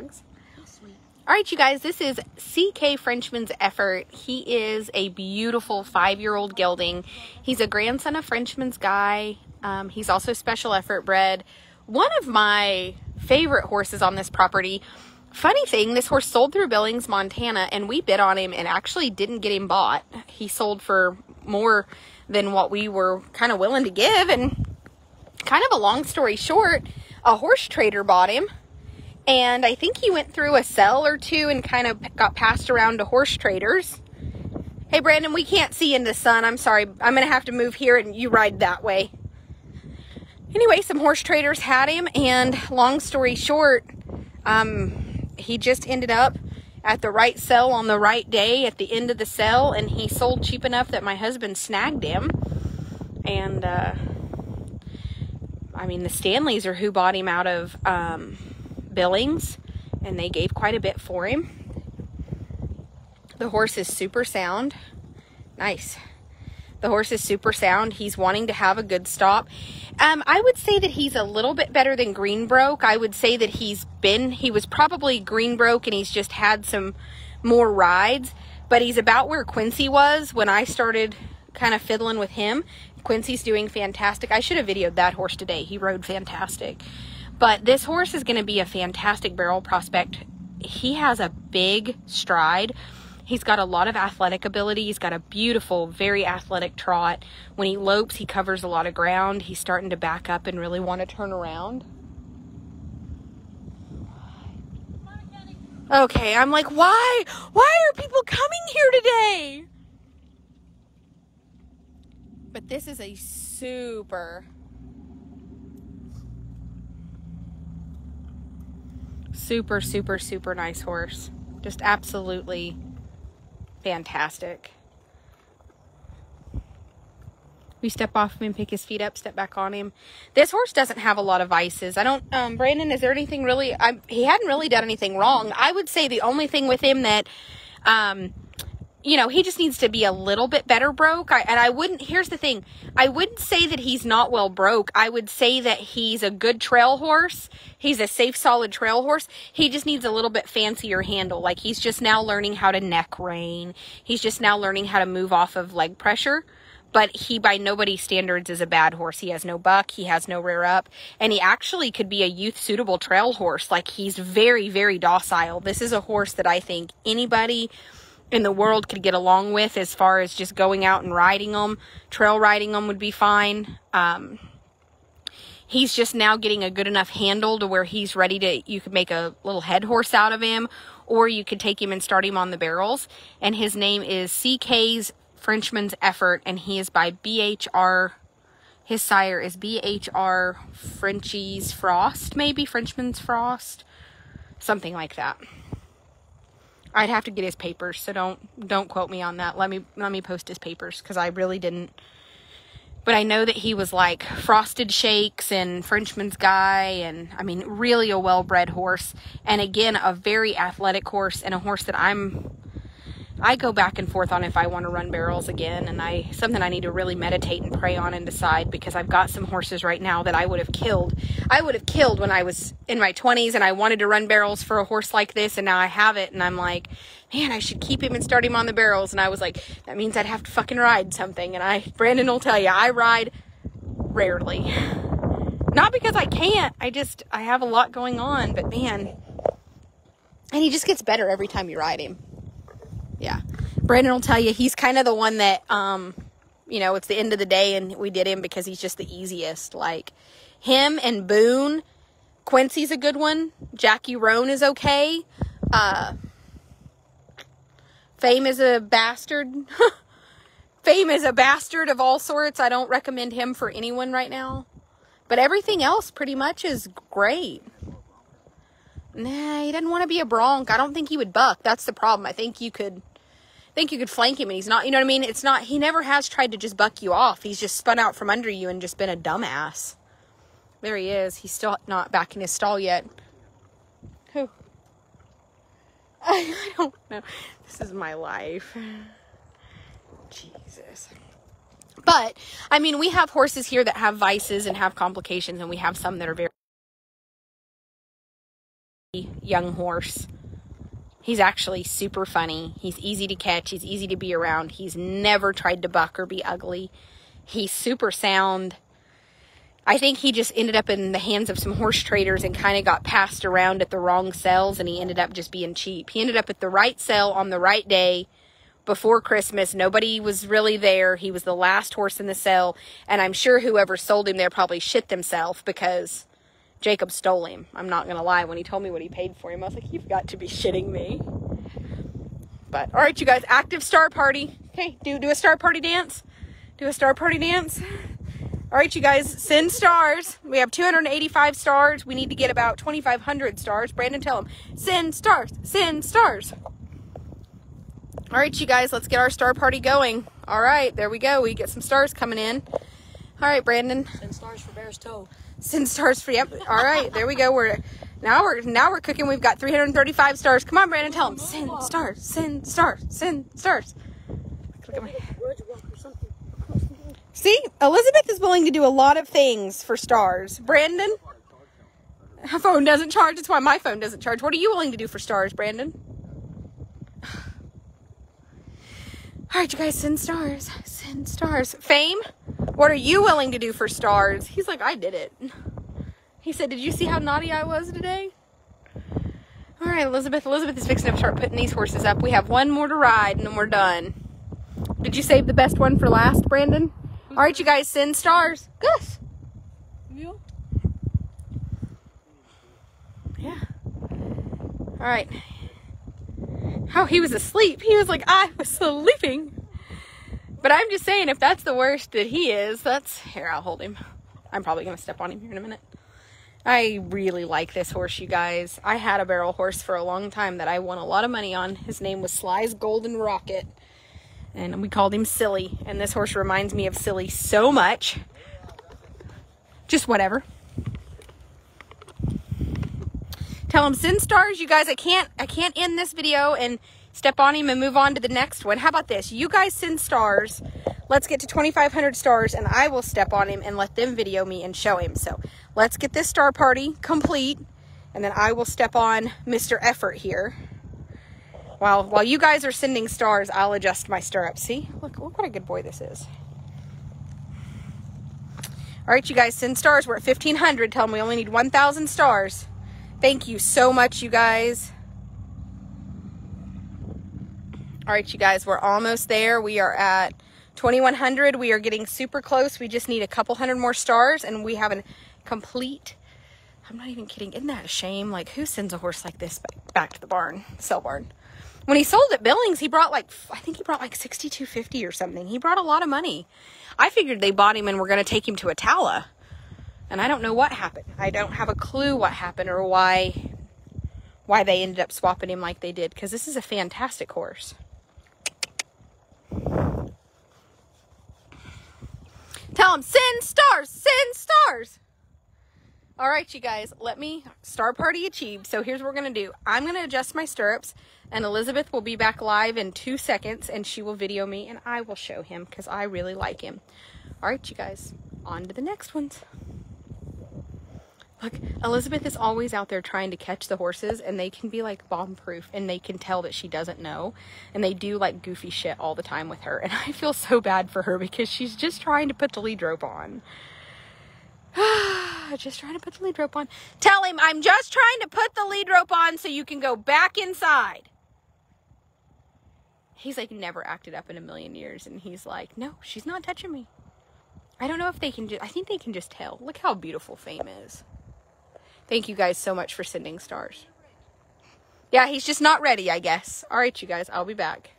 dogs. All right, you guys, this is CK Frenchman's Effort. He is a beautiful 5-year-old gelding. He's a grandson of Frenchman's Guy. He's also special effort bred. One of my favorite horses on this property. Funny thing, this horse sold through Billings, Montana, and we bid on him and actually didn't get him bought. He sold for more than what we were kind of willing to give, and kind of a long story short, a horse trader bought him. And I think he went through a sell or two and kind of got passed around to horse traders. Hey, Brandon, we can't see into the sun. I'm sorry. I'm going to have to move here and you ride that way. Anyway, some horse traders had him, and long story short, he just ended up at the right sell on the right day at the end of the sell, and he sold cheap enough that my husband snagged him. And, I mean, the Stanleys are who bought him out of, Billings, and they gave quite a bit for him. The horse is super sound. Nice. The horse is super sound. He's wanting to have a good stop. I would say that he's a little bit better than Greenbroke. I would say that he was probably Greenbroke and he's just had some more rides, but he's about where Quincy was when I started kind of fiddling with him. Quincy's doing fantastic. I should have videoed that horse today. He rode fantastic. But this horse is going to be a fantastic barrel prospect. He has a big stride. He's got a lot of athletic ability. He's got a beautiful, very athletic trot. When he lopes, he covers a lot of ground. He's starting to back up and really want to turn around. Okay, I'm like, why? Why are people coming here today? But this is a super nice horse. Just absolutely fantastic. We step off him and pick his feet up, step back on him. This horse doesn't have a lot of vices. I don't, Brandon, is there anything really, he hadn't really done anything wrong. I would say the only thing with him that, you know, he just needs to be a little bit better broke. Here's the thing. I wouldn't say that he's not well broke. I would say that he's a good trail horse. He's a safe, solid trail horse. He just needs a little bit fancier handle. Like, he's just now learning how to neck rein. He's just now learning how to move off of leg pressure. But he, by nobody's standards, is a bad horse. He has no buck. He has no rear up. And he actually could be a youth-suitable trail horse. Like, he's very, very docile. This is a horse that I think anybody in the world could get along with as far as just going out and riding them. Trail riding them would be fine. He's just now getting a good enough handle to where he's ready to, you could make a little head horse out of him, or you could take him and start him on the barrels. And his name is CK's Frenchman's Effort, and he is by BHR. His sire is BHR Frenchie's Frost, maybe Frenchman's Frost, something like that. I'd have to get his papers, so don't quote me on that. Let me post his papers, because I really didn't. But I know that he was like Frosted Shakes and Frenchman's Guy, and I mean, really a well-bred horse. And again, a very athletic horse, and a horse that I go back and forth on if I want to run barrels again, and something I need to really meditate and pray on and decide, because I've got some horses right now that I would have killed. I would have killed when I was in my 20s and I wanted to run barrels for a horse like this, and now I have it, and I'm like, man, I should keep him and start him on the barrels. And I was like, that means I'd have to fucking ride something. And Brandon will tell you, I ride rarely. Not because I can't, I have a lot going on, but man, and he just gets better every time you ride him. Yeah, Brandon will tell you he's kind of the one that, you know, it's the end of the day and we did him because he's just the easiest. Like, him and Boone. Quincy's a good one. Jackie Roan is okay. Fame is a bastard. Fame is a bastard of all sorts. I don't recommend him for anyone right now. But everything else pretty much is great. Nah, he doesn't want to be a bronc. I don't think he would buck. That's the problem. I think you could flank him, and he's not, you know what I mean? It's not, he never has tried to just buck you off. He's just spun out from under you and just been a dumbass. There he is. He's still not back in his stall yet. Who? I don't know. This is my life. Jesus. But, I mean, we have horses here that have vices and have complications, and we have some that are very young horse. He's actually super funny. He's easy to catch. He's easy to be around. He's never tried to buck or be ugly. He's super sound. I think he just ended up in the hands of some horse traders and kind of got passed around at the wrong sales, and he ended up just being cheap. He ended up at the right sale on the right day before Christmas. Nobody was really there. He was the last horse in the sale, and I'm sure whoever sold him there probably shit themselves because Jacob stole him. I'm not going to lie. When he told me what he paid for him, I was like, you've got to be shitting me. But, all right, you guys, active star party. Okay, do a star party dance. Do a star party dance. All right, you guys, send stars. We have 285 stars. We need to get about 2,500 stars. Brandon, tell him, send stars, send stars. All right, you guys, let's get our star party going. All right, there we go. We get some stars coming in. All right, Brandon. Send stars for Bear's Toe. Send stars for, yep. All right, there we go. Now we're cooking. We've got 335 stars. Come on, Brandon, tell him, send stars, send stars, send stars. Look at my... See, Elizabeth is willing to do a lot of things for stars. Brandon, her phone doesn't charge. That's why my phone doesn't charge. What are you willing to do for stars, Brandon? All right, you guys, send stars. Send stars. Fame, what are you willing to do for stars? He's like, I did it. He said, did you see how naughty I was today? All right, Elizabeth is fixing to start putting these horses up. We have one more to ride, and then we're done. Did you save the best one for last, Brandon? All right, you guys, send stars. Gus. Yeah. All right. Oh, he was asleep. He was like, I was sleeping. But I'm just saying, if that's the worst that he is, here, I'll hold him. I'm probably going to step on him here in a minute. I really like this horse, you guys. I had a barrel horse for a long time that I won a lot of money on. His name was Sly's Golden Rocket. And we called him Silly. And this horse reminds me of Silly so much. Just whatever. Tell him, send stars. You guys, I can't end this video and step on him and move on to the next one. How about this? You guys send stars. Let's get to 2,500 stars, and I will step on him and let them video me and show him. So let's get this star party complete, and then I will step on Mr. Effort here. While you guys are sending stars, I'll adjust my stirrups. See? Look what a good boy this is. All right, you guys, send stars. We're at 1,500. Tell them we only need 1,000 stars. Thank you so much, you guys. All right, you guys, we're almost there. We are at 2,100. We are getting super close. We just need a couple hundred more stars, and we have a complete... I'm not even kidding. Isn't that a shame? Like, who sends a horse like this back to the barn, sell barn? When he sold at Billings, he brought like, I think he brought like $6,250 or something. He brought a lot of money. I figured they bought him and were going to take him to Atala. And I don't know what happened. I don't have a clue what happened or why they ended up swapping him like they did. Because this is a fantastic horse. Tell him, send stars, send stars. All right, you guys, star party achieved. So here's what we're going to do. I'm going to adjust my stirrups, and Elizabeth will be back live in 2 seconds, and she will video me, and I will show him because I really like him. All right, you guys, on to the next ones. Look, Elizabeth is always out there trying to catch the horses, and they can be like bomb-proof, and they can tell that she doesn't know, and they do like goofy shit all the time with her, and I feel so bad for her because she's just trying to put the lead rope on. Just trying to put the lead rope on. Tell him, I'm just trying to put the lead rope on so you can go back inside. He's like never acted up in a million years, and he's like, no, she's not touching me. I don't know if they can I think they can just tell. Look how beautiful Fame is. Thank you guys so much for sending stars. Yeah, he's just not ready, I guess. All right, you guys, I'll be back.